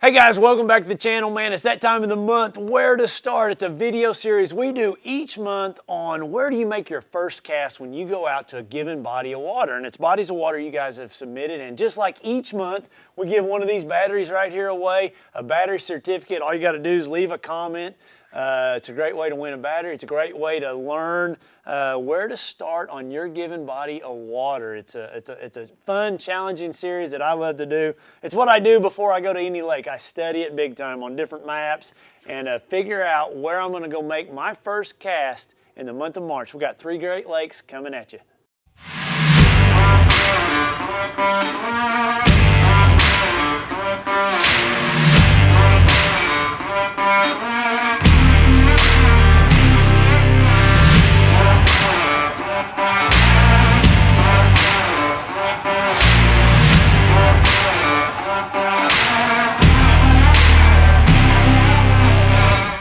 Hey guys, welcome back to the channel, man. It's that time of the month, where to start. It's a video series we do each month on where do you make your first cast when you go out to a given body of water. And it's bodies of water you guys have submitted. And just like each month, we give one of these batteries right here away, a battery certificate. All you got to do is leave a comment. It's a great way to win a battery. It's a great way to learn where to start on your given body of water. It's a fun, challenging series that I love to do. It's what I do before I go to any lake. I study it big time on different maps and figure out where I'm going to go make my first cast in the month of March. We got 3 Great Lakes coming at you.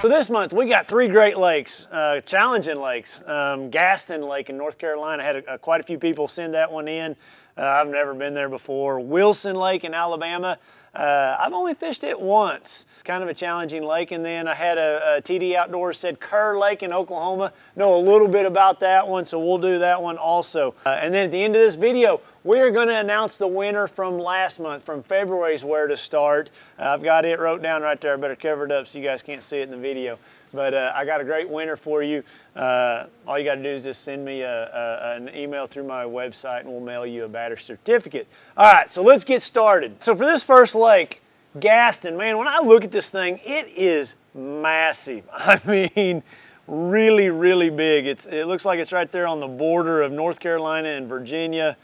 So this month we got 3 Great Lakes, challenging lakes. Gaston Lake in North Carolina, had quite a few people send that one in. I've never been there before. Wilson Lake in Alabama, I've only fished it once. Kind of a challenging lake. And then I had a TD Outdoors said Kerr Lake in Oklahoma. Know a little bit about that one, so we'll do that one also. And then at the end of this video, we're going to announce the winner from last month, from February's Where to Start. I've got it wrote down right there. I better cover it up so you guys can't see it in the video. But I got a great winner for you. All you got to do is just send me an email through my website and we'll mail you a battery certificate. All right, so let's get started. So for this first lake, Gaston, man, when I look at this thing, it is massive. I mean, really, really big. It looks like it's right there on the border of North Carolina and Virginia.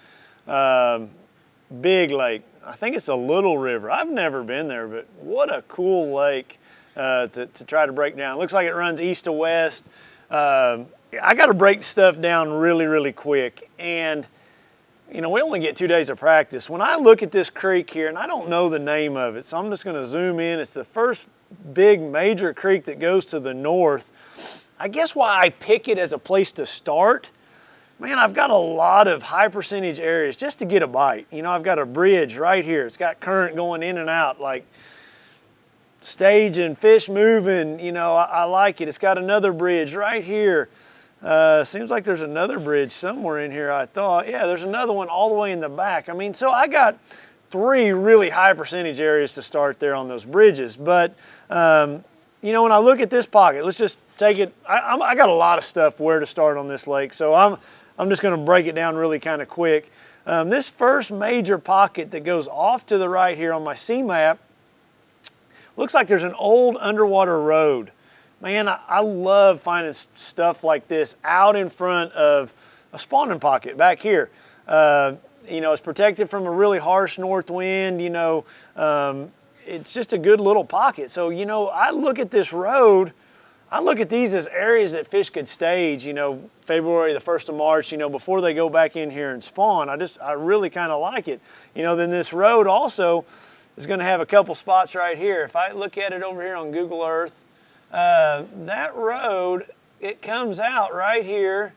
Big lake. I think it's a little river. I've never been there, but what a cool lake to try to break down. It looks like it runs east to west. I got to break stuff down really, really quick. And, you know, we only get 2 days of practice. When I look at this creek here, and I don't know the name of it, so I'm just going to zoom in. It's the first big major creek that goes to the north. I guess why I pick it as a place to start, man, I've got a lot of high percentage areas just to get a bite. You know, I've got a bridge right here. It's got current going in and out, like stage and fish moving. You know, I like it. It's got another bridge right here. Seems like there's another bridge somewhere in here, I thought. Yeah, there's another one all the way in the back. I mean, so I got 3 really high percentage areas to start there on those bridges. But, you know, when I look at this pocket, let's just take it. I got a lot of stuff where to start on this lake. So I'm just going to break it down really kind of quick. This first major pocket that goes off to the right here on my C map, looks like there's an old underwater road. Man, I love finding stuff like this out in front of a spawning pocket back here. You know, it's protected from a really harsh north wind. You know, it's just a good little pocket. So, you know, I look at this road, I look at these as areas that fish could stage, you know, February, the 1st of March, you know, before they go back in here and spawn. I really kind of like it. You know, then this road also is going to have a couple spots right here. If I look at it over here on Google Earth, that road, it comes out right here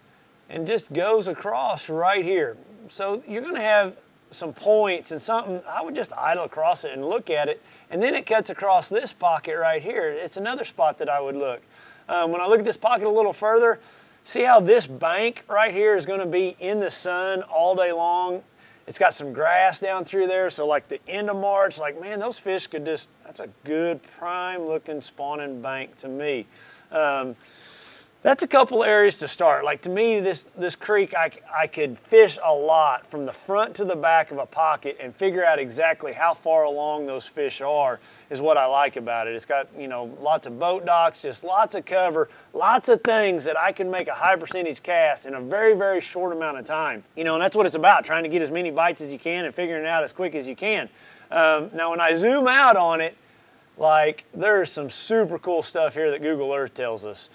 and just goes across right here. So you're going to have some points and something. I would just idle across it and look at it. And then it cuts across this pocket right here. It's another spot that I would look. When I look at this pocket a little further, see how this bank right here is going to be in the sun all day long. It's got some grass down through there, so like the end of March, like, man, those fish could just, that's a good prime looking spawning bank to me. That's a couple areas to start. Like, to me, this creek, I could fish a lot from the front to the back of a pocket and figure out exactly how far along those fish are, is what I like about it. It's got, you know, lots of boat docks, just lots of cover, lots of things that I can make a high percentage cast in a very, very short amount of time. You know, and that's what it's about, trying to get as many bites as you can and figuring it out as quick as you can. Now, when I zoom out on it, like, there's some super cool stuff here that Google Earth tells us.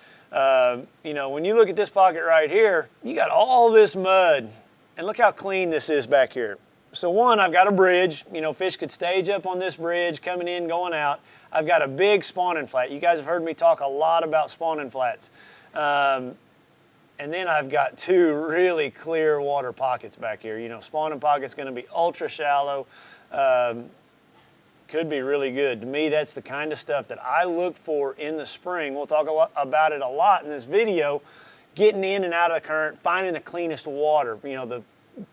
You know, when you look at this pocket right here, you got all this mud, and look how clean this is back here. So one, I've got a bridge. You know, fish could stage up on this bridge, coming in, going out. I've got a big spawning flat. You guys have heard me talk a lot about spawning flats. And then I've got 2 really clear water pockets back here. You know, spawning pocket's going to be ultra shallow. could be really good. To me, that's the kind of stuff that I look for in the spring. We'll talk about it a lot in this video, getting in and out of the current, finding the cleanest water, you know, the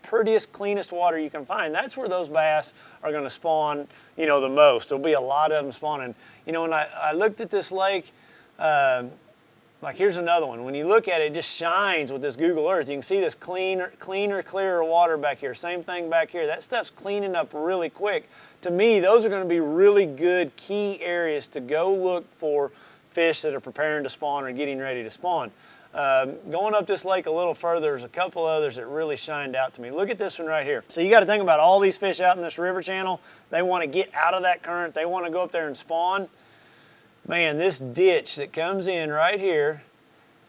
prettiest, cleanest water you can find. That's where those bass are going to spawn, you know, the most. There'll be a lot of them spawning. You know, when I looked at this lake, like here's another one. When you look at it, it just shines with this Google Earth. You can see this cleaner, clearer water back here. Same thing back here. That stuff's cleaning up really quick. To me, those are going to be really good key areas to go look for fish that are preparing to spawn or getting ready to spawn. Going up this lake a little further, there's a couple others that really shined out to me. Look at this one right here. So you got to think about all these fish out in this river channel. They want to get out of that current. They want to go up there and spawn. Man, this ditch that comes in right here,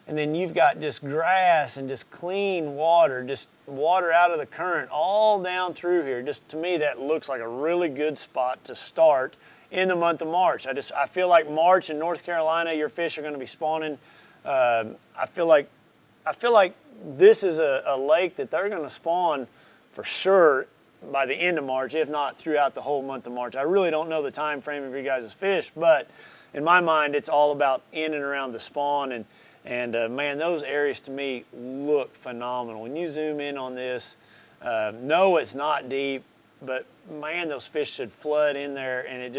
and then you've got just grass and just clean water, just water out of the current all down through here. Just to me, that looks like a really good spot to start in the month of March. I feel like March in North Carolina, your fish are going to be spawning. I feel like this is a lake that they're going to spawn for sure by the end of March, if not throughout the whole month of March. I really don't know the time frame of your guys' fish, but in my mind, it's all about in and around the spawn, and man, those areas to me look phenomenal. When you zoom in on this, no, it's not deep, but man, those fish should flood in there, and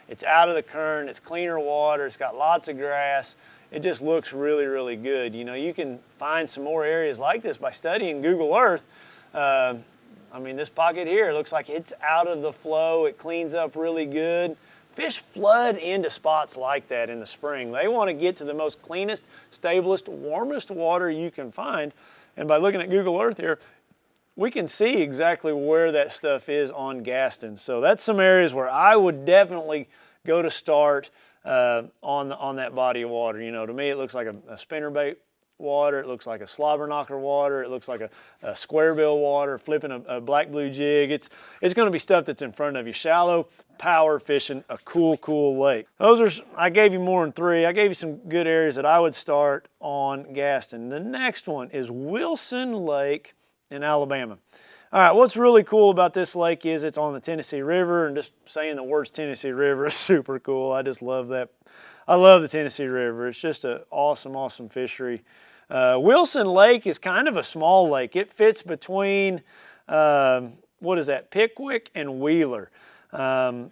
it's out of the current, it's cleaner water, it's got lots of grass. It just looks really, really good. You know, you can find some more areas like this by studying Google Earth. I mean, this pocket here looks like it's out of the flow. It cleans up really good. Fish flood into spots like that in the spring. They want to get to the most cleanest, stablest, warmest water you can find. And by looking at Google Earth here, we can see exactly where that stuff is on Gaston. So that's some areas where I would definitely go to start on that body of water. You know, to me, it looks like a spinnerbait water. It looks like a slobber knocker water. It looks like a square bill water, flipping a black blue jig. It's going to be stuff that's in front of you. Shallow, power fishing, a cool lake. I gave you more than 3. I gave you some good areas that I would start on Gaston. The next one is Wilson Lake in Alabama. All right, what's really cool about this lake is it's on the Tennessee River, and just saying the words Tennessee River is super cool. I just love that. I love the Tennessee River. It's just an awesome fishery. Wilson Lake is kind of a small lake. It fits between, what is that, Pickwick and Wheeler. You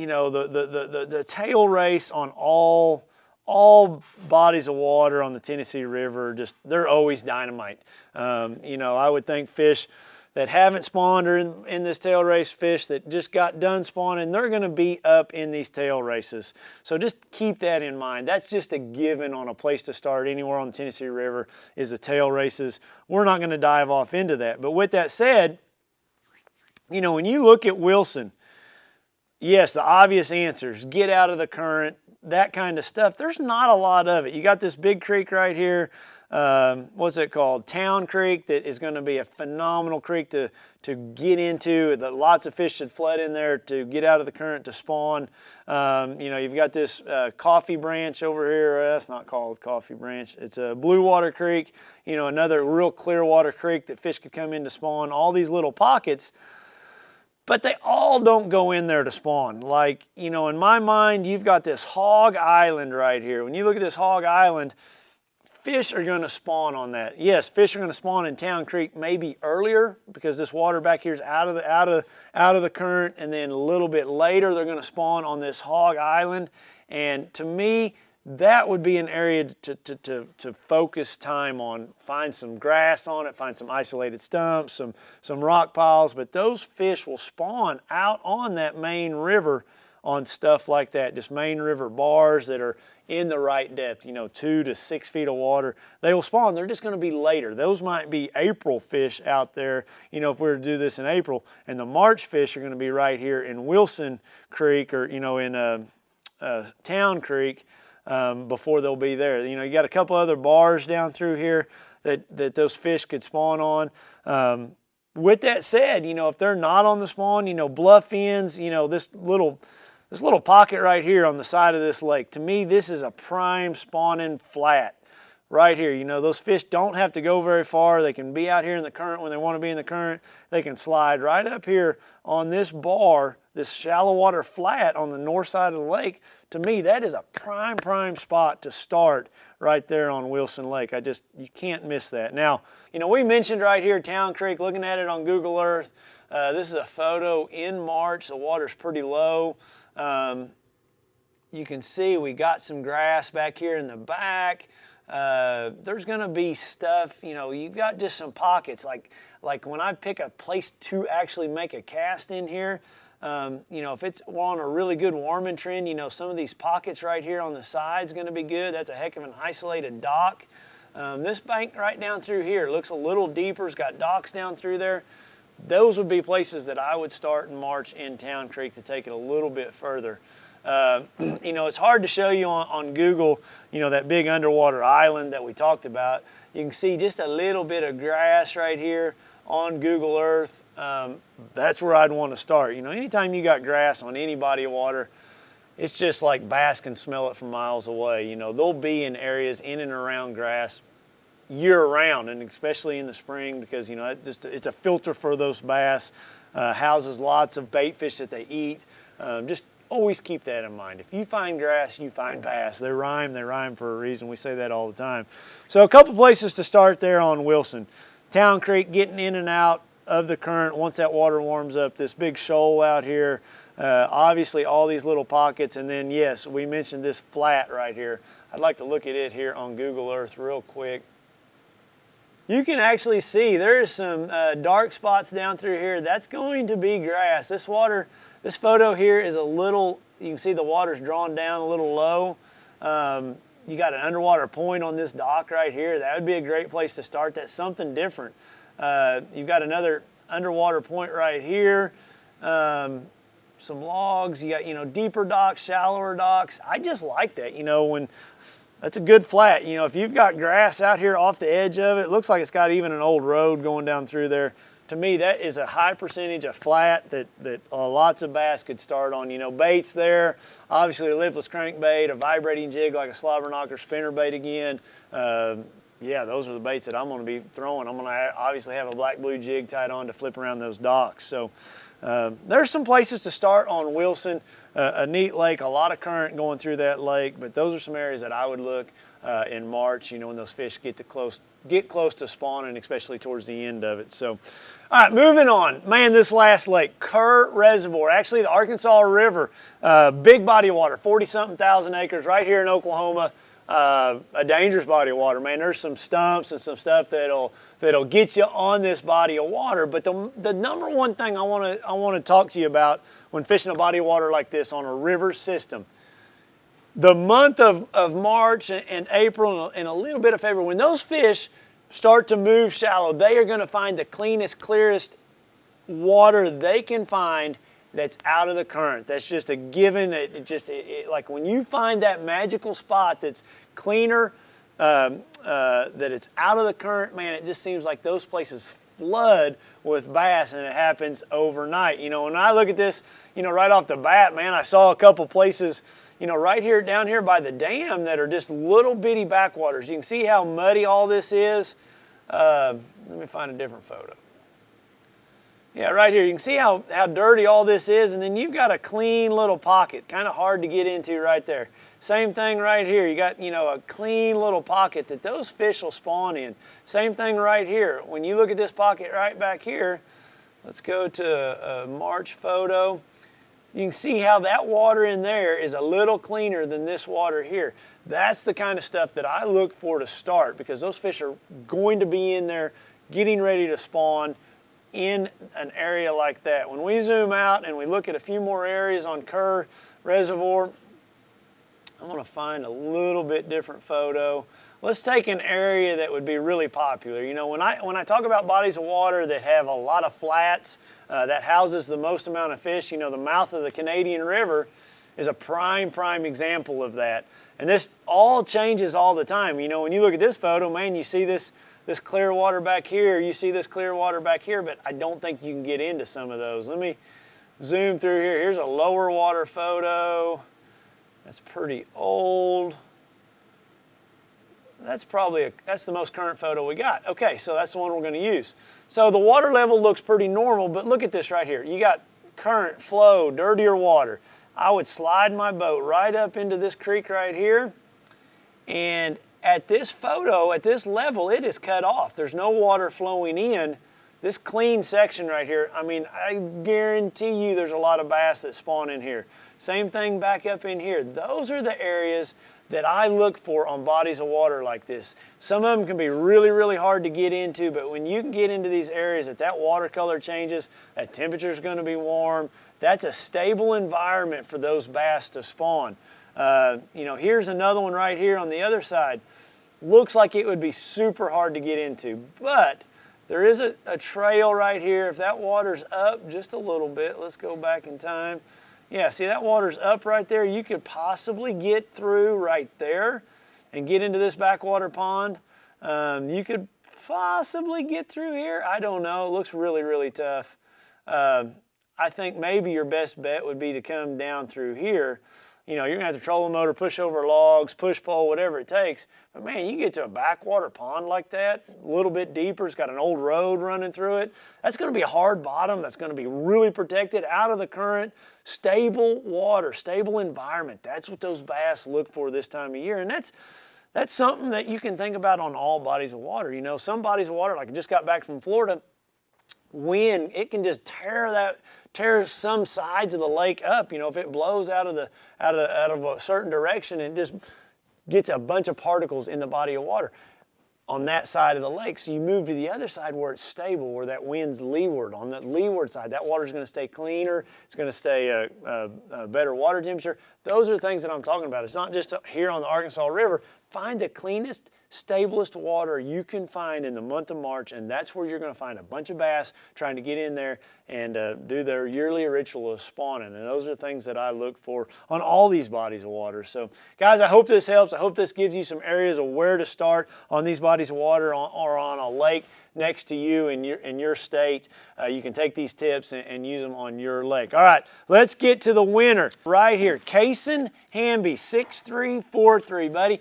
know, the tail race on all bodies of water on the Tennessee River, they're always dynamite. You know, I would think fish that haven't spawned or in this tail race, fish that just got done spawning, they're going to be up in these tail races. So just keep that in mind. That's just a given on a place to start anywhere on the Tennessee River is the tail races. We're not going to dive off into that. But with that said, you know, when you look at Wilson, yes, the obvious answers, get out of the current, that kind of stuff. There's not a lot of it. You got this big creek right here. What's it called? Town Creek, that is going to be a phenomenal creek to get into. Lots of fish should flood in there to get out of the current to spawn. You know, you've got this Coffee Branch over here. That's not called Coffee Branch. It's a Blue Water Creek. You know, another real clear water creek that fish could come in to spawn. All these little pockets. But they all don't go in there to spawn. Like, you know, in my mind, you've got this Hog Island right here. When you look at this Hog Island, fish are going to spawn on that. Yes, fish are going to spawn in Town Creek maybe earlier because this water back here is out of the current, and then a little bit later they're going to spawn on this Hog Island. And to me, that would be an area to focus time on. Find some grass on it, find some isolated stumps, some rock piles, but those fish will spawn out on that main river on stuff like that, just main river bars that are in the right depth, you know, 2 to 6 feet of water. They will spawn. They're just going to be later. Those might be April fish out there, you know, if we were to do this in April. And the March fish are going to be right here in Wilson Creek, or, you know, in Town Creek, before they'll be there. You know, you got a couple other bars down through here that those fish could spawn on. With that said, you know, if they're not on the spawn, you know, bluff ends, you know, this little pocket right here on the side of this lake, to me, this is a prime spawning flat. right here. You know, those fish don't have to go very far. They can be out here in the current when they want to be in the current. They can slide right up here on this bar, this shallow water flat on the north side of the lake. To me, that is a prime spot to start right there on Wilson Lake. You can't miss that. Now, you know, we mentioned right here Town Creek, looking at it on Google Earth. This is a photo in March. The water's pretty low. You can see we got some grass back here in the back. There's gonna be stuff, you know, you've got just some pockets, like when I pick a place to actually make a cast in here, you know, if we're on a really good warming trend, you know, some of these pockets right here on the side's gonna be good. That's a heck of an isolated dock. This bank right down through here looks a little deeper. It's got docks down through there. Those would be places that I would start in March in Town Creek to take it a little bit further. You know, it's hard to show you on Google, you know, that big underwater island that we talked about. You can see just a little bit of grass right here on Google Earth. That's where I'd want to start. You know, anytime you got grass on any body of water, it's just like bass can smell it from miles away. You know, they'll be in areas in and around grass year round, and especially in the spring, because, you know, it's a filter for those bass, houses lots of bait fish that they eat. Just always keep that in mind. If you find grass, you find bass. They rhyme for a reason. We say that all the time. So a couple places to start there on Wilson. Town Creek, getting in and out of the current once that water warms up. This big shoal out here. Obviously all these little pockets, and then yes, we mentioned this flat right here. I'd like to look at it here on Google Earth real quick. You can actually see there's some dark spots down through here. That's going to be grass. This photo here is a little, you can see the water's drawn down a little low. You got an underwater point on this dock right here. That would be a great place to start. That's something different. You've got another underwater point right here. Some logs, you got, you know, deeper docks, shallower docks. I just like that, you know, that's a good flat. You know, if you've got grass out here off the edge of it, it looks like it's got even an old road going down through there. To me, that is a high percentage of flat that lots of bass could start on. You know, baits there, obviously a lipless crankbait, a vibrating jig like a slobber knocker, spinnerbait again. Yeah, those are the baits that I'm going to be throwing. I'm going to obviously have a black blue jig tied on to flip around those docks. So there's some places to start on Wilson. A neat lake, a lot of current going through that lake, but those are some areas that I would look in March, you know, when those fish get close to spawning, especially towards the end of it. So, all right, moving on. Man, this last lake, Kerr Reservoir, actually the Arkansas River, big body of water, 40-something thousand acres right here in Oklahoma. A dangerous body of water, man. There's some stumps and some stuff that'll get you on this body of water. But the number one thing I want to talk to you about when fishing a body of water like this on a river system, the month of March and April and a little bit of February, when those fish start to move shallow, they are going to find the cleanest, clearest water they can find that's out of the current. That's just a given. Like when you find that magical spot that's cleaner, that it's out of the current, man, it just seems like those places flood with bass, and it happens overnight. You know, when I look at this, you know, right off the bat, man, I saw a couple places, you know, right here, down here by the dam that are just little bitty backwaters. You can see how muddy all this is. Let me find a different photo. Yeah, right here, you can see how dirty all this is, and then you've got a clean little pocket, kind of hard to get into right there. Same thing right here, you got, you know, a clean little pocket that those fish will spawn in. Same thing right here. When you look at this pocket right back here, let's go to a March photo. You can see how that water in there is a little cleaner than this water here. That's the kind of stuff that I look for to start, because those fish are going to be in there getting ready to spawn in an area like that. When we zoom out and we look at a few more areas on Kerr Reservoir, I'm going to find a little bit different photo. Let's take an area that would be really popular. You know, when I talk about bodies of water that have a lot of flats, that houses the most amount of fish, you know, the mouth of the Canadian River is a prime example of that. And this all changes all the time. You know, when you look at this photo, man, you see this clear water back here, you see this clear water back here, but I don't think you can get into some of those. Let me zoom through here. Here's a lower water photo. That's pretty old. that's the most current photo we got. Okay, so that's the one we're going to use. So the water level looks pretty normal, but look at this right here. You got current, flow, dirtier water. I would slide my boat right up into this creek right here, and at this photo, at this level, it is cut off. There's no water flowing in. This clean section right here, I mean, I guarantee you there's a lot of bass that spawn in here. Same thing back up in here. Those are the areas that I look for on bodies of water like this. Some of them can be really, really hard to get into, but when you can get into these areas that watercolor changes, that temperature is going to be warm, that's a stable environment for those bass to spawn. You know, here's another one right here on the other side. Looks like it would be super hard to get into, but there is a trail right here. If that water's up just a little bit, let's go back in time. Yeah, see that water's up right there. You could possibly get through right there and get into this backwater pond. You could possibly get through here. I don't know. It looks really, really tough. I think maybe your best bet would be to come down through here. You know, you're gonna have to trolling motor, push over logs, push pole, whatever it takes. But man, you get to a backwater pond like that, a little bit deeper, it's got an old road running through it. That's gonna be a hard bottom, that's gonna be really protected, out of the current, stable water, stable environment. That's what those bass look for this time of year. And that's something that you can think about on all bodies of water. You know, some bodies of water, like I just got back from Florida, wind, it can just tear some sides of the lake up. You know, if it blows out of a certain direction, it just gets a bunch of particles in the body of water on that side of the lake. So you move to the other side where it's stable, where that wind's leeward. On that leeward side, that water's going to stay cleaner. It's going to stay a better water temperature. Those are things that I'm talking about. It's not just here on the Arkansas River. Find the cleanest, stablest water you can find in the month of March, and that's where you're going to find a bunch of bass trying to get in there and do their yearly ritual of spawning. And those are things that I look for on all these bodies of water. So guys, I hope this helps. I hope this gives you some areas of where to start on these bodies of water or on a lake next to you in your state. You can take these tips and use them on your lake. All right, let's get to the winner right here. Kason Hamby, 6343, buddy.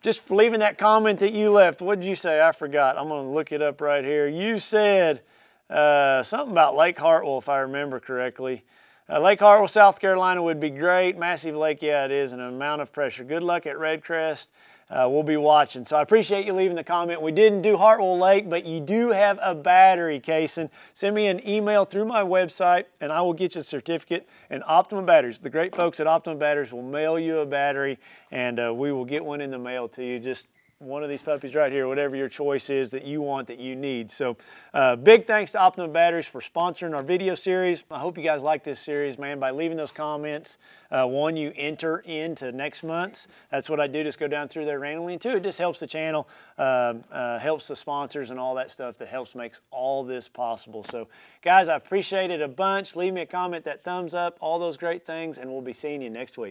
Just leaving that comment that you left. What did you say? I forgot. I'm going to look it up right here. You said something about Lake Hartwell, if I remember correctly. Lake Hartwell, South Carolina would be great. Massive lake, yeah, it is, and an amount of pressure. Good luck at Red Crest. We'll be watching. So I appreciate you leaving the comment. We didn't do Hartwell Lake, but you do have a battery, Kason. Send me an email through my website, and I will get you a certificate. And Optimum Batteries, the great folks at Optimum Batteries will mail you a battery, and we will get one in the mail to you. Just one of these puppies right here, whatever your choice is that you want, that you need. So big thanks to Optimum Batteries for sponsoring our video series. I hope you guys like this series, man. By leaving those comments, one, you enter into next month's. That's what I do, just go down through there randomly. And two, it just helps the channel, helps the sponsors and all that stuff that helps makes all this possible. So guys, I appreciate it a bunch. Leave me a comment, that thumbs up, all those great things, and we'll be seeing you next week.